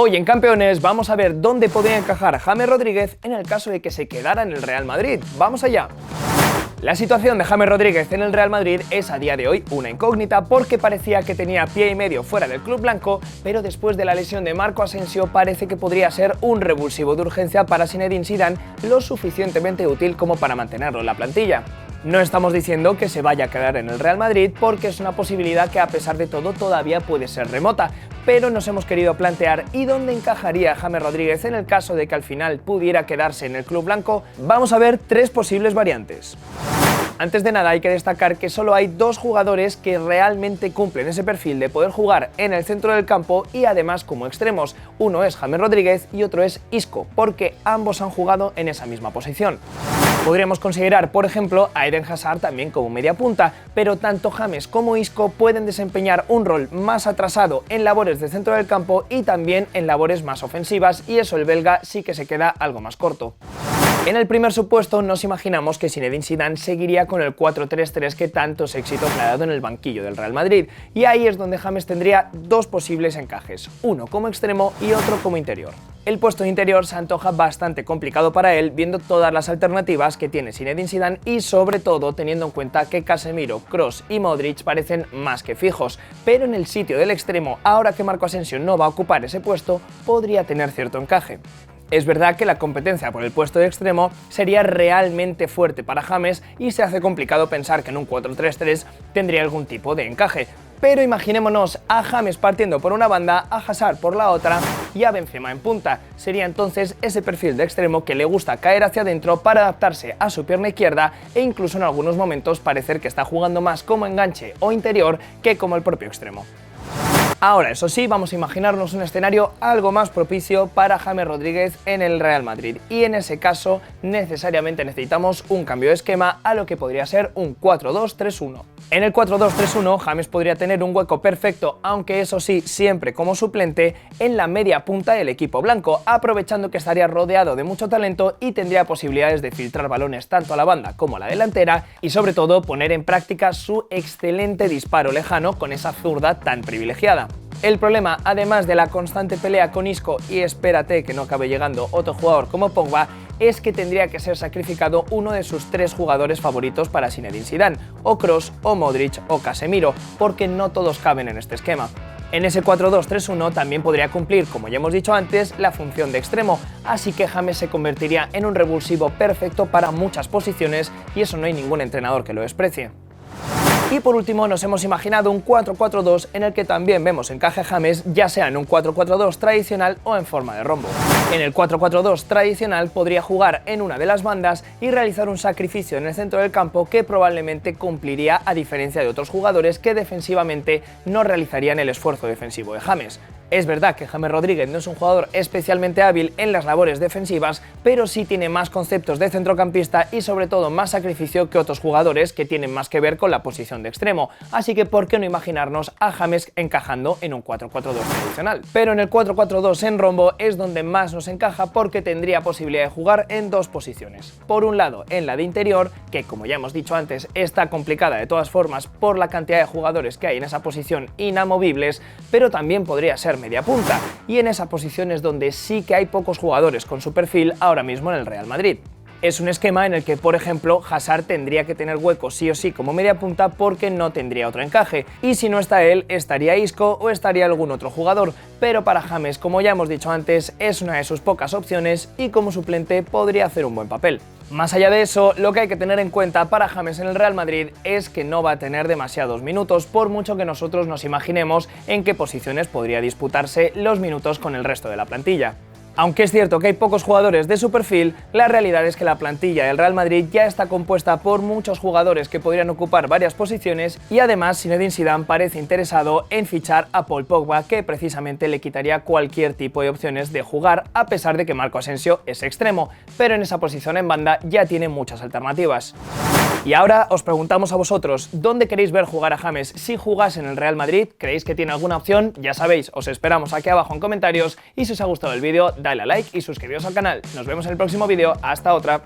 Hoy en Campeones vamos a ver dónde podría encajar James Rodríguez en el caso de que se quedara en el Real Madrid. ¡Vamos allá! La situación de James Rodríguez en el Real Madrid es a día de hoy una incógnita porque parecía que tenía pie y medio fuera del club blanco, pero después de la lesión de Marco Asensio parece que podría ser un revulsivo de urgencia para Zinedine Zidane, lo suficientemente útil como para mantenerlo en la plantilla. No estamos diciendo que se vaya a quedar en el Real Madrid porque es una posibilidad que a pesar de todo todavía puede ser remota, pero nos hemos querido plantear ¿y dónde encajaría James Rodríguez en el caso de que al final pudiera quedarse en el club blanco? Vamos a ver tres posibles variantes. Antes de nada hay que destacar que solo hay dos jugadores que realmente cumplen ese perfil de poder jugar en el centro del campo y además como extremos. Uno es James Rodríguez y otro es Isco, porque ambos han jugado en esa misma posición. Podríamos considerar, por ejemplo, a Eden Hazard también como media punta, pero tanto James como Isco pueden desempeñar un rol más atrasado en labores de centro del campo y también en labores más ofensivas, y eso el belga sí que se queda algo más corto. En el primer supuesto nos imaginamos que Zinedine Zidane seguiría con el 4-3-3 que tantos éxitos le ha dado en el banquillo del Real Madrid, y ahí es donde James tendría dos posibles encajes, uno como extremo y otro como interior. El puesto de interior se antoja bastante complicado para él viendo todas las alternativas que tiene Zinedine Zidane y sobre todo teniendo en cuenta que Casemiro, Kroos y Modric parecen más que fijos, pero en el sitio del extremo, ahora que Marco Asensio no va a ocupar ese puesto, podría tener cierto encaje. Es verdad que la competencia por el puesto de extremo sería realmente fuerte para James y se hace complicado pensar que en un 4-3-3 tendría algún tipo de encaje. Pero imaginémonos a James partiendo por una banda, a Hazard por la otra y a Benzema en punta. Sería entonces ese perfil de extremo que le gusta caer hacia adentro para adaptarse a su pierna izquierda e incluso en algunos momentos parecer que está jugando más como enganche o interior que como el propio extremo. Ahora, eso sí, vamos a imaginarnos un escenario algo más propicio para James Rodríguez en el Real Madrid y en ese caso necesariamente necesitamos un cambio de esquema a lo que podría ser un 4-2-3-1. En el 4-2-3-1 James podría tener un hueco perfecto, aunque eso sí, siempre como suplente, en la media punta del equipo blanco, aprovechando que estaría rodeado de mucho talento y tendría posibilidades de filtrar balones tanto a la banda como a la delantera y sobre todo poner en práctica su excelente disparo lejano con esa zurda tan privilegiada. El problema, además de la constante pelea con Isco y espérate que no acabe llegando otro jugador como Pogba, es que tendría que ser sacrificado uno de sus tres jugadores favoritos para Zinedine Zidane, o Kroos, o Modric, o Casemiro, porque no todos caben en este esquema. En ese 4-2-3-1 también podría cumplir, como ya hemos dicho antes, la función de extremo, así que James se convertiría en un revulsivo perfecto para muchas posiciones y eso no hay ningún entrenador que lo desprecie. Y por último nos hemos imaginado un 4-4-2 en el que también vemos encaje James, ya sea en un 4-4-2 tradicional o en forma de rombo. En el 4-4-2 tradicional podría jugar en una de las bandas y realizar un sacrificio en el centro del campo que probablemente cumpliría a diferencia de otros jugadores que defensivamente no realizarían el esfuerzo defensivo de James. Es verdad que James Rodríguez no es un jugador especialmente hábil en las labores defensivas, pero sí tiene más conceptos de centrocampista y sobre todo más sacrificio que otros jugadores que tienen más que ver con la posición de extremo, así que ¿por qué no imaginarnos a James encajando en un 4-4-2 tradicional? Pero en el 4-4-2 en rombo es donde más nos encaja porque tendría posibilidad de jugar en dos posiciones. Por un lado, en la de interior, que como ya hemos dicho antes está complicada de todas formas por la cantidad de jugadores que hay en esa posición inamovibles, pero también podría ser media punta, y en esa posición es donde sí que hay pocos jugadores con su perfil ahora mismo en el Real Madrid. Es un esquema en el que, por ejemplo, Hazard tendría que tener hueco sí o sí como media punta porque no tendría otro encaje, y si no está él, estaría Isco o estaría algún otro jugador, pero para James, como ya hemos dicho antes, es una de sus pocas opciones y como suplente podría hacer un buen papel. Más allá de eso, lo que hay que tener en cuenta para James en el Real Madrid es que no va a tener demasiados minutos, por mucho que nosotros nos imaginemos en qué posiciones podría disputarse los minutos con el resto de la plantilla. Aunque es cierto que hay pocos jugadores de su perfil, la realidad es que la plantilla del Real Madrid ya está compuesta por muchos jugadores que podrían ocupar varias posiciones y además Zinedine Zidane parece interesado en fichar a Paul Pogba, que precisamente le quitaría cualquier tipo de opciones de jugar a pesar de que Marco Asensio es extremo, pero en esa posición en banda ya tiene muchas alternativas. Y ahora os preguntamos a vosotros, ¿dónde queréis ver jugar a James si jugase en el Real Madrid? ¿Creéis que tiene alguna opción? Ya sabéis, os esperamos aquí abajo en comentarios y si os ha gustado el vídeo, dale a like y suscribiros al canal. Nos vemos en el próximo vídeo, hasta otra.